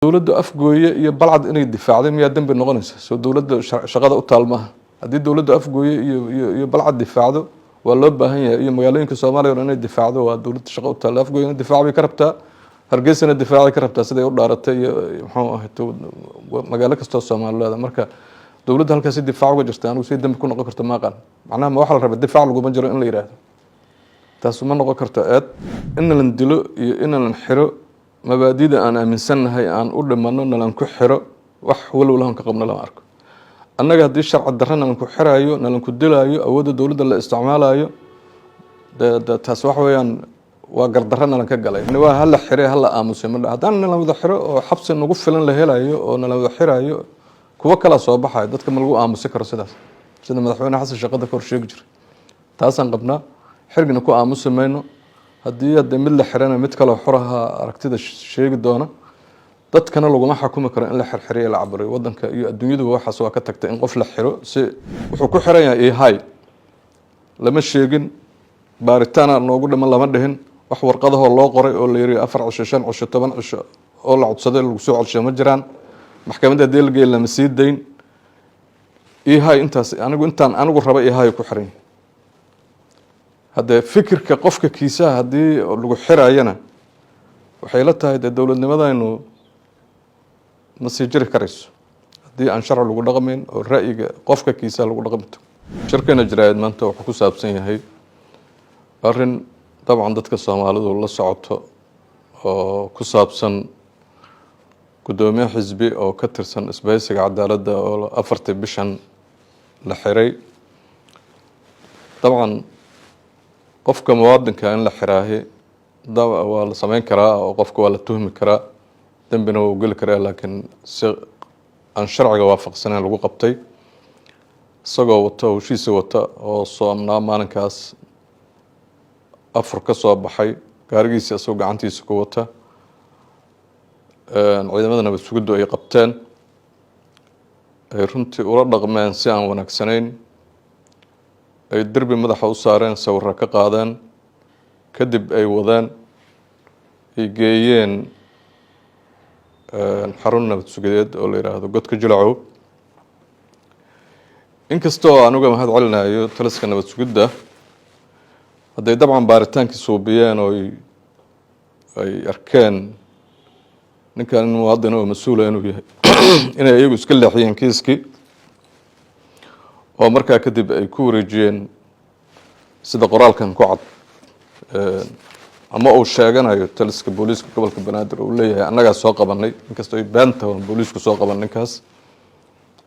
dowladda afgooye iyo balcad inay difaacday miyaa dambi noqonaysa soo dowladda shaqada u taalmaha haddii dowladda afgooye iyo balcad difaacdo waa loo baahan yahay iyo magaalooyinka Soomaaliya inay difaacdo waa dowladda shaqo u taal afgooye inay difaac bay ka rabtaa hargeysana difaac ay ka rabtaa siday u dhaaratay muxuu ahayd magaalo kasta oo Soomaaliyeed marka dowladda halkaas difaac uga jirta anigu si dambi ku noqon karto ma aqaan macnaha ma waxa la rabaa difaac lagu ma jiro in la yiraahdo taas ma noqon karto aad in la dilo iyo in la xiro mabaadiida aan aaminsanahay aan u dhimano nalan ku xiro wax walow lahan ka qabno lama arko annaga hadii sharci darrana aan ku xiraayo nalan ku dilaayo awoodda dowladda la isticmaalayo taas wax weeyaan waa gardarro nalan ka galay waa hal xirey hal aamusay ma hadaan nalan wada xiro oo xabsi nagu filan la helayo oo nalan wada xiraayo kuwa kala soo baxay dadka ma lagu aamusi karo sidaas sida madaxweynaha xasan shaqada kor sheegi jiray taasaan qabnaa xirgina ku aamusi mayno haddii mid la xirana mid kale xuraha aragtida sheegi doona dadkana laguma xukumi karo in la xirxiriyo la caburiyo wadanka iyo adduunyadu waxaas waa ka tagtay in qof la xiro si wuxuu ku xiran yahay hay lama sheegin baaritaan noogu dhiman lama dhihin wax warqadaha loo qoray oo la yiri 4 cisho 5 cisho 10 cisho oo la codsaday lagu soo celshay ma jiraan maxkamadda deelgeey lama sii dayn hay intaas anigu raba hay ku xiran هذا فكر كقفك كيسة هذه لو حراينا وحيلتها هذا الدولة لماذا إنه مسيجر كريس هذه عن شرع لو رقمين الرأي قفك كيسة لو رقمته شركة نجرائد ما أنت وحكوا سابسين هاي أرن طبعا ضدك الصومال والله صعدته كسابسن قدومي حزبي أو كترسن إسبايسك عدالة أو أفرت بشن لحري طبعا qofka muwaadinka in la xiraahay waa la sameyn karaa oo qofka waa la tuhmi karaa dambina waa gali karaa laakiin si aan sharciga waafaqsanayn lagu qabtay isagoo wata heshiis wata oo soomnaa maalinkaas afur ka soo baxay gaarigiisa soo gacantiisa ku wata ciidamadana suguddu ay qabteen ay runtii ula dhaqmeen si aan wanaagsanayn ay darbi madaxa u saareen sawir ka qaadeen kadib ay wadaan ay geeyeen xarun nabad sugideed oo la yiraahdo godka jilcow inkastoo anuga mahad celinayo taliska nabad sugidda haday dabcan baaritaanki suubiyeen oo ay arkeen ninkan muwaadin oo mas'uul ah inuu yahay inay iyagu iska leexiyeen kiiskii oo markaa kadib ay ku wareejiyeen sida qoraalkan ku cad ama uu sheeganayo taliska booliiska gobolka Banaadir oo leeyahay annaga soo qabanay inkastoo ay beenta booliisku soo qaban ninkaas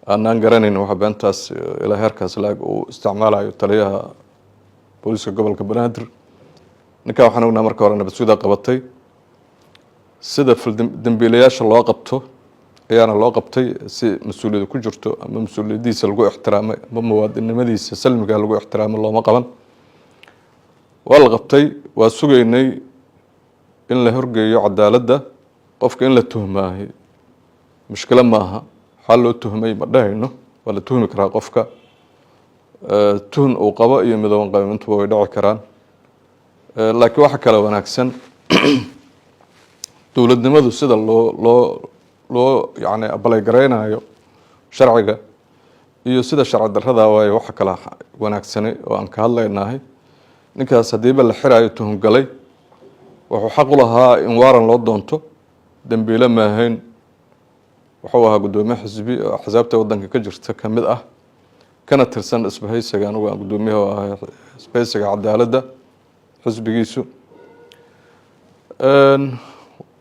aanan garanayno waxa beentaas ilaa heerkaas laag uu isticmaalayo taliyaha booliiska gobolka Banaadir ninka waxaan ognahay marka hore nabad sugida qabatay sida dambiilayaasha loo qabto ayaana loo qabtay si mas'uuliyad ku jirto ama mas'uuliyadiisa lagu ixtiraamay ama muwaadinimadiisa salmiga lagu ixtiraamay looma qaban waa la qabtay waa sugeynay in la horgeeyo cadaaladda qofka in la tuhmaahay mushkila maaha xal loo tuhmay ma dhahayno waa la tuhmi karaa qofka tuhn uu qabo iyo midooban qabo intuba way dhici karaan laakiin waxa kale wanaagsan dowladnimadu sida loo يعني أبلي قرينايو شرعية iyo sida sharci darrada way wax kala wanaagsan oo aan ka hadlaynahay ninkaas hadii la xiraayo tuhun galay wuxuu xaq u lahaa in waaran loo doonto dambiile ma ahayn wuxuu ahaa gudoomiye xisbi xisabta wadanka ka jirta kamid ah kana tirsan isbahaysiga anigu aan gudoomiyaha isbahaysiga cadaaladda xisbigiisu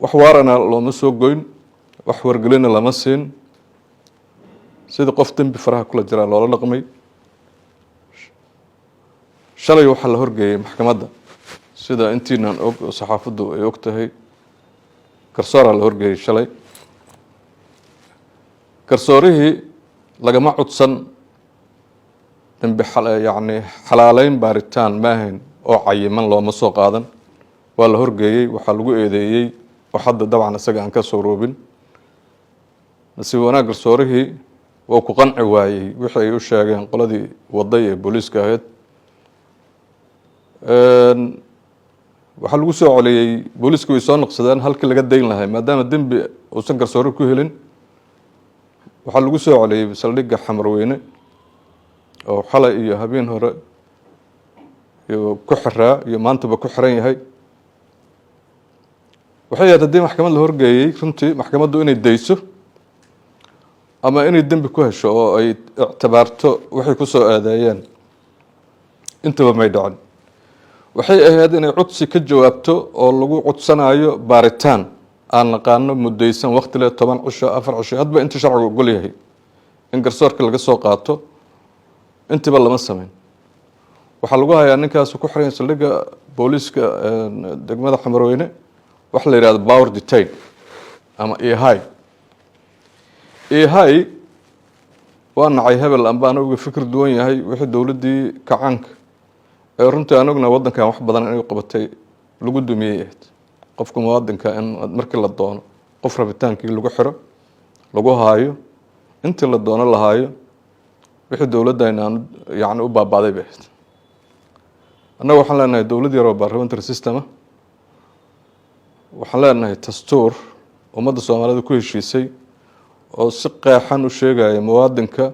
wax waarana looma soo goyn wax wargelina lama siin sida qof dambi faraha kula jira loola dhaqmay shalay waxa la horgeeyay maxkamadda sida intiinan og saxaafadu ay og tahay garsoor la horgeeyay shalay garsoorihii lagama codsan dambi yani xalaaleyn baaritaan maahayn oo cayiman looma soo qaadan waa la horgeeyay waxa lagu eedeeyay waxada dabcan isaga aan ka soo roobin nasiib wanaag garsoorihii waa ku qanci waayay wixii ay u sheegeen qoladii waday ee booliiska ahayd waxa lagu soo celiyay booliisku way soo noqsadeen halkii laga deyn lahaa maadaama dambi uusan garsoore ku helin waxaa lagu soo celiyey saldhigga Xamarweyne oo xalay iyo habeen hore iyo ku xiraa iyo maantaba ku xiran yahay waxay haddii maxkamad la horgeeyay runtii maxkamaddu inay dayso ama inay dambi ku hesho oo ay ictibaarto waxay ku soo aadeeyeen intaba may dhacin waxay ahayd inay codsi ka jawaabto oo lagu codsanayo baaritaan aan naqaano muddaysan waqti leh 10 cisho 4 cisho hadba inta sharcigu ogol yahay in garsoorka laga soo qaato intiba lama sameyn waxaa lagu hayaa ninkaas ku xiran saldhigga booliska degmada Xamarweyne wax la yiraahdo power detain ama EHI waa nacay hebel amba aan uga fikir duwan yahay wixii dawladii kacaanka ee runtii anaguna wadankan wax badan inay qabatay lagu dumiyay qofka muwaadinka in markii la doono qof rabitaankii lagu xiro lagu haayo intii la doono la haayo wixii dawladayna yaani u baabaaday baahid annagu waxaan leenahay dawlad yar oo parliamentary system waxaan leenahay dastuur ummadda Soomaaliyeed ku heshiisay oo si qeexan u sheegaya muwaadinka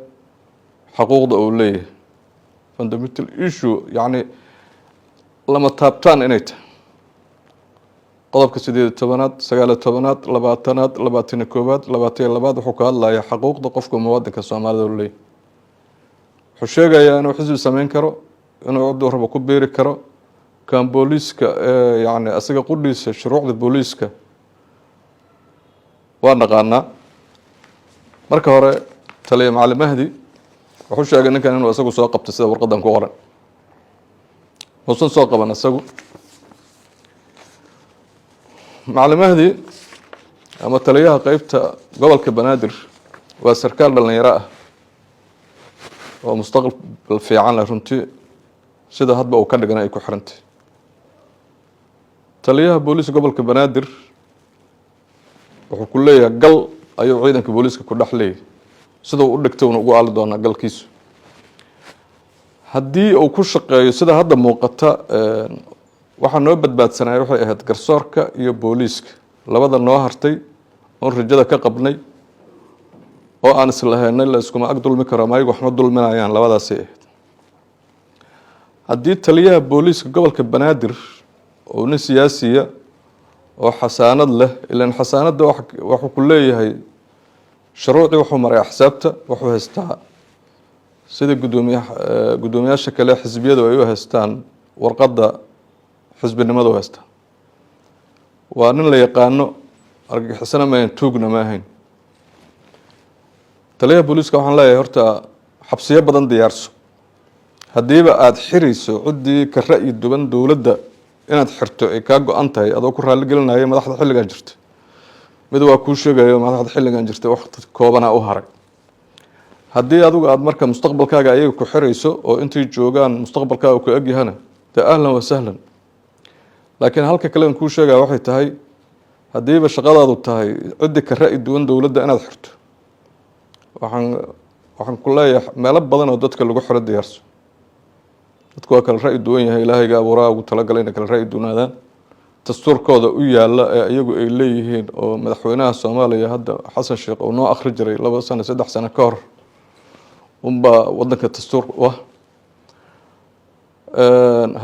xuquuqda uu leeyahay fundamental issue yani lama taabtaan inay tahay qodobka 18aad 19aad 20aad 21aad 22aad wuxuu ka hadlayaa xuquuqda qofka muwaadinka Soomaaliyeed uu leeyahay wuxuu sheegayaa inuu xisbi sameyn karo inuu cod rabo ku beeri karo kan booliska yani asaga qudhiisa shuruucda booliska waa naqaanaa marka hore taliye macallin Mahdi wuxuu sheegay ninkan inuu asagu soo qabtay sida warqadan ku qoran wuxuu soo qaban asagu macallin Mahdi ama taliyaha qaybta gobolka Banaadir waa sarkaal dhalinyaro ah oo mustaqbal fiican leh runtii sida hadba uu ka dhiganay ku xirantay taliyaha booliska gobolka Banaadir wuxuu ku leeyahay gal ayuu ciidanka booliska ku dhaxlay sida uu dhigtay ugu aali doona galkiisu haddii uu ku shaqeeyo sida hadda muuqata waxa noo badbaadsanay waxay ahayd garsoorka iyo booliska labada noo hartay oo rajada ka qabnay oo aan islahaynay la isku ma ag dulmi karo ma iyagu waxma dulminayaan labadaas ahayd haddii taliyaha booliska gobolka Banaadir oo nin siyaasiya oo xasaanad leh ilaan xasaanada waxa ku leeyahay shuruucii wuxuu maray axsaabta wuxuu haystaa sida gudoomiyaasha kale xisbiyadu ay u haystaan warqadda xisbinimada u haystaan waa nin la yaqaano argagixisana ma tuugna ma ahayn taliyaha booliska waxaan leeyahay horta xabsiyo badan diyaarso hadiiba aad xirayso cidii ka ra'yi duwan dawladda inaad xirto ay ka go'an tahay adoo ku raali gelinayo madaxda xilligan jirta mid waa ku sheegayo madaxda xilligan jirta waqti koobana u haray haddii adigu aad marka mustaqbalkaaga ayaga ku xirayso oo intay joogaan mustaqbalkaaga ku ag yahana ta ahlan wa sahlan laakiin halka kale aan ku sheegaa waxay tahay hadiiba shaqadaadu tahay cidii ka ra'yi duwan dawladda inaad xirto waxaan ku leeyahay meelo badan oo dadka lagu xiro diyaarso dadku waa kala ra'yi duwan yahay ilaahayga abuuraa ugu talagalay inay kala ra'yi duwanaadaan dastuurkooda u yaala ee iyagu ay leeyihiin oo madaxweynaha Soomaaliya hadda Xasan Sheekh oo noo akhri jiray 2 sano 3 sano ka hor umba wadanka dastuur ah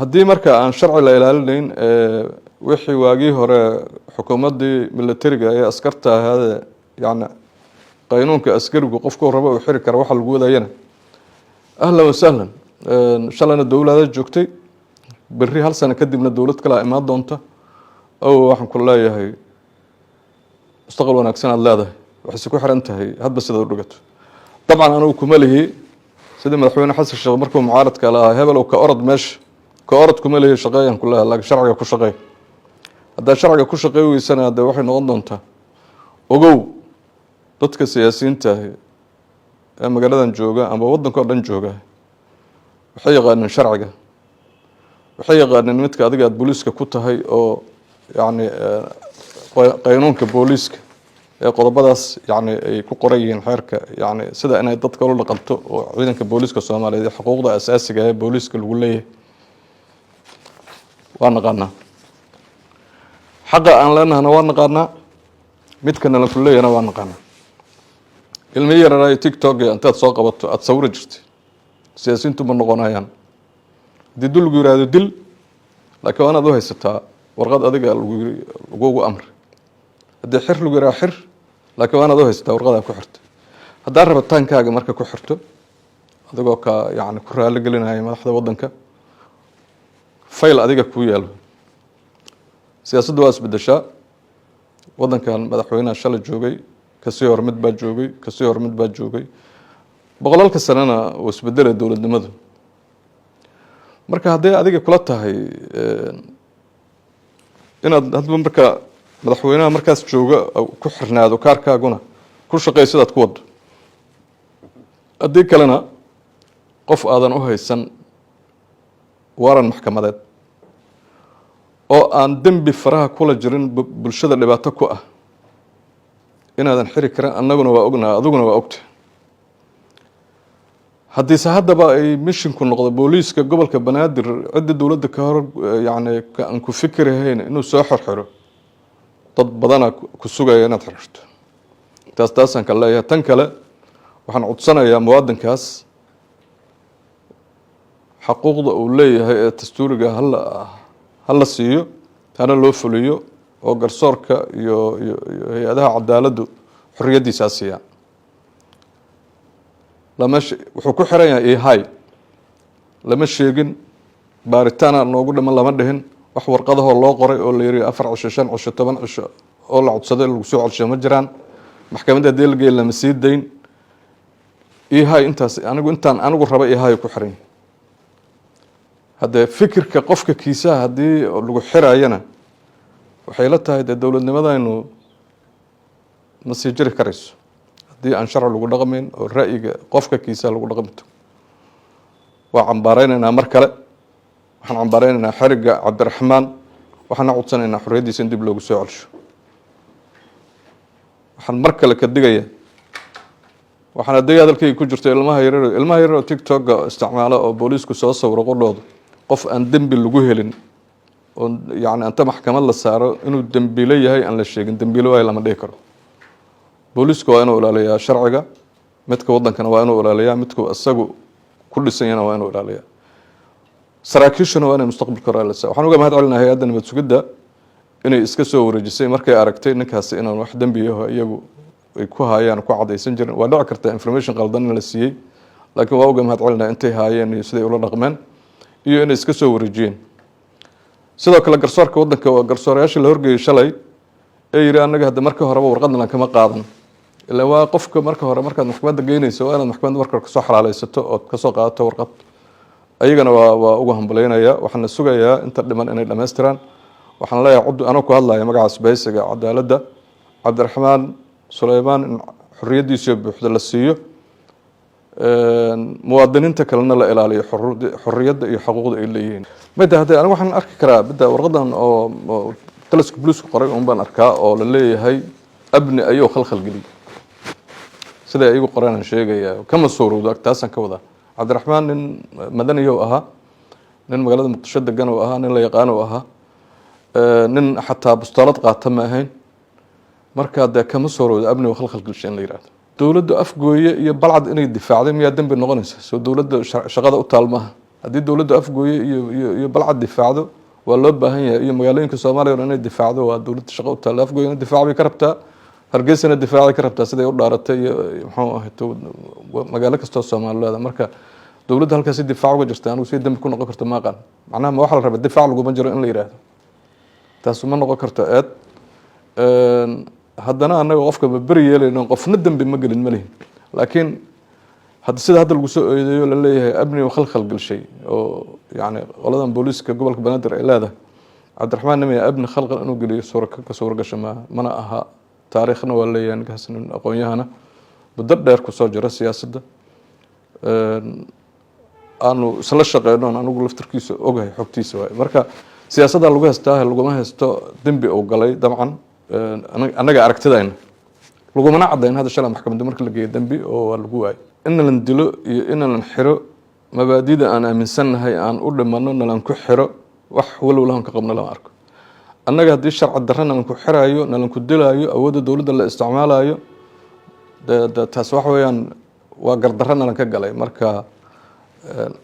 haddii marka aan sharci la ilaalinayn wixii waagii hore xukuumadii militariga ee askarta ahayd yani qaanuunka askarigu qofku rabo uu xiri karo waxa lagu wadayana ahlan wa sahlan shalana dawladda joogtay berri hal sano kadibna dawlad kale imaan doonta oo waxaan ku leeyahay mustaqbal wanaagsan aad leedahay waxay ku xiran tahay hadba sida u dhigato طبعا أنا وكماله سيد مدحونا حس الشغل مركو معارض كلا هبل وكأرض مش كأرض كماله شقيا كلها لكن شرعي كل شقي هذا شرعي كل شقي وسنة هذا واحد نقض أنت وجو ضدك السياسيين تاه أما قلنا نجوجا أما وضن كنا نجوجا وحقيقة أن شرعي وحقيقة أن نمتك هذا قد بوليسك كوتا هاي أو يعني قانونك بوليسك qodobadaas yani ay ku qorayeen xeerka yani sida inay dadka la qabto oo ciidanka booliska Soomaaliyeed xuquuqda asaasiga ah ee booliska lagu leeyahay waa naqaana xaqa aan leenahay waa naqaana mid kana la kuleeyana waa naqaan ilmo yar ay TikTok intaad soo qabato aad sawir jirtay siyaasiyiintu ma noqonayaan did dul guraado dil laakiin waana u haysataa warqad adiga lagu amr hadii xir lagu yiraahdo xir laakiin waana u haysataa warqad ku xirto hadaa rabitaankaaga marka ku xirto adigoo ka yaani ku raali gelinaya madaxda wadanka fayl adiga ku yaalo siyaasaddu waa isbedeshaa wadankan madaxweynaha shalay joogay kasii hor mid baa joogay boqolaalka sanana uu isbedelay dowladnimadu marka haddii adiga kula tahay inaad hadba marka madaxweynaha markaas jooga ku xirnaado kaarkaaguna ku shaqaysidaad ku wado haddii kalena qof aadan u haysan waran maxkamadeed oo aan dembi faraha kula jirin bulshada dhibaato ku ah inaadan xiri karin annaguna waa ognaa adiguna waa ogta haddii haddaba ay mishinku noqdo booliiska gobolka banaadir cidda dowladda ka hor yaani aan ku fikirahayn inuu soo xirxiro dad badan ku sugaya inaad xirxirto taasaan ka leeyahay tan kale waxaan codsanayaa muwaadinkaas xuquuqda uu leeyahay ee dastuuriga hal la siiyo hana loo fuliyo oo garsoorka iyo hay'adaha cadaaladdu xorriyadiisa siiyaan wuxuu ku xiran yahay hay lama sheegin baaritaana noogu dhiman lama dhihin wax warqadaho loo qoray oo la yiri 4 cisho 5 cisho 10 cisho oo la codsaday lagu soo celshay ma jiraan maxkamadda deelgeey lama sii dayn hay intaas anigu raba hay ku xiran hadda fikirka qofka kiisa hadii lagu xiraayana waxay la tahay dowladnimadaynu ma sii jiri karayso hadii aan sharci lagu dhaqameyn oo ra'yiga qofka kiisa lagu dhaqamto waa cambaaraynaa mar kale waxaan cambaaraynaa xiriga Cabdiraxmaan waxaan codsanaynaa xorriyadiisa in dib loogu soo celsho waxaan mar kale ka digaya waxaan adeeg hadalkay ku jirto ilmaha yar oo TikTok isticmaala oo booliisku soo sawiro qodooda qof aan dambi lagu helin oo yaani anta maxkamad la saaro inuu dambiile yahay aan la sheegin dambiile way lama dhigi karo booliisku waa inuu ilaaliyaa sharciga midka wadankana waa inuu ilaaliyaa midku asagu ku dhisanyana waa inuu ilaaliyaa saraakiishuna waa inay mustaqbalka raalisaa waxaan uga mahad celinahay hay'adda nabad sugidda inay iska soo wareejisay markay aragtay ninkaas inaan wax dambiyaha iyagu ay ku haayaan ku cadaysan jirin waa dhici karta information qaldan in la siiyay laakiin waa uga mahad celinahay intay haayeen iyo siday ula dhaqmeen iyo inay iska soo wareejiyeen sidoo kale garsoorka wadanka waa garsoorayaasha la horgeeyay shalay ee yiri anaga hadda markii hore warqadna kama qaadan ilaa waa qofka markii hore markaad maxkamadda geynayso waa inaad maxkamadda markaa ka soo xalaalaysato oo ka soo qaadato warqad ayagana waa ugu hambaleynayaa waxaan sugayaa inta dhiman inay dhameystiraan waxaan leeyahay anoo ku hadlaya magacaas baysiga cadaaladda Cabdiraxmaan Suleymaan in xorriyadiisa buuxda la siiyo muwaadiniinta kalena la ilaaliyo xorriyadda iyo xuquuqda ay leeyihiin mid hadda anigu waxaan arki karaa bida warqadan oo taliska booliisku qoray baan arkaa oo la leeyahay abni ayuu khalkhal geliyay sida ay igu qoraan sheegaya kama soo roowdo taasan ka wada Cabdiraxmaan nin madaniyo ahaa nin magaalada Muqdisho degan oo ahaa nin la yaqaan oo ahaa nin xataa bustaalad qaata ma ahayn marka da kama soo roowdo abni khalkhal gelshay la yiraahdo dowladda afgooye iyo balcad inay difaacday miyaa dambi noqonaysa soo dowladda shaqada u taalmaha haddii dowladda afgooye iyo balcad difaacdo waa loo baahan yahay iyo magaalooyinka Soomaaliya inay difaacdo waa dowladda shaqo u taal afgooye difaac ka rabtaa hargeysana difaac ka rabtaa siday u dhaaratay muxuu ahayd magaalo kasta Soomaaliyeed marka dowladda halkaas difaac uga jirta anigu si dambi ku noqon karto ma aqaan macnaha ma waxa la rabaa difaac lagu ma jiro in la yiraahdo taas ma noqon karto haddana anaga qofka ma bari yeelayno qofna dambi ma gelin ma lihin laakiin hadda sida hadda lagu soo eedeeyo la leeyahay abni oo khalkhal galshay oo yaani qoladan booliiska gobolka banaadir ay leedahay Cabdiraxmaan nima abni khalkhal inuu geliyo suura gasho mana aha taariikhna waa leeyahay ninkaas aqoon-yahana muddo dheer ku soo jira siyaasadda aanu isla shaqeyno anigu laftirkiisa ogahay xogtiisa waay marka siyaasadda lagu haystaa laguma haysto dambi oo galay dabcan anaga aragtidayna laguma cadeyn hada shalay maxkamadda markii la geeyo dambi oo lagu waay in la dilo iyo in la xiro mabaadiida aan aaminsanahay aan u dhimano nalan ku xiro wax walowlahan ka qabna lama arko annaga haddii sharci darro nalanku xiraayo nalanku dilaayo awoodda dowladda la isticmaalayo taas waxa weeyaan waa gardarro nalanka galay marka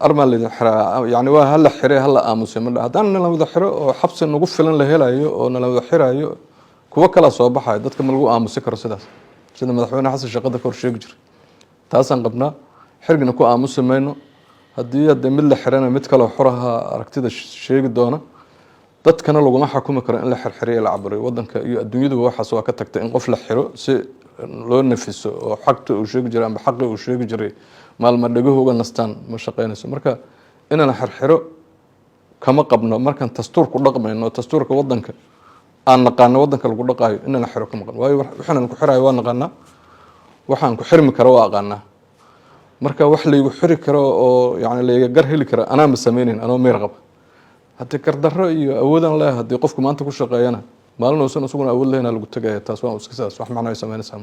armaan laydin xiraa yani waa hala xire hala aamusay ma haddaan nala wada xiro oo xabsi nagu filan la helayo oo nala wada xiraayo kuwo kala soo baxayo dadka ma lagu aamusi karo sidaas sida madaxweyne xasan shaqada ka hor sheegi jiray taasaan qabnaa xirgina ku aamusi mayno haddii hadda mid la xirana mid kaloo xoraha aragtida sheegi doona dadkana laguma xukumi karo in la xirxiriyo la caburiyo wadanka iyo adduunyadu waxaas waa ka tagtay in qof la xiro si loo nafiso oo xaqta uu sheegi jiray ama xaqi uu sheegi jiray maalma dhaguhu uga nastaan ma shaqeynayso marka inaan xirxiro kama qabno markaan dastuurku dhaqmayno dastuurka wadanka aan naqaano wadanka lagu dhaqaayo inaan xiro kama qabno waayo waxaan ku xiraayo waa naqaanaa waxaan ku xirmi karo waa aqaanaa marka wax laygu xiri karo oo yani layga gar heli karo anaa ma sameynin anoo meel qaba haddii gardarro iyo awoodaan leeyahay haddii qofku maanta ku shaqeeyana maalin uusan isaguna awood lehna lagu tagaya taas waa iska sidaas wax macno ay sameynaysaa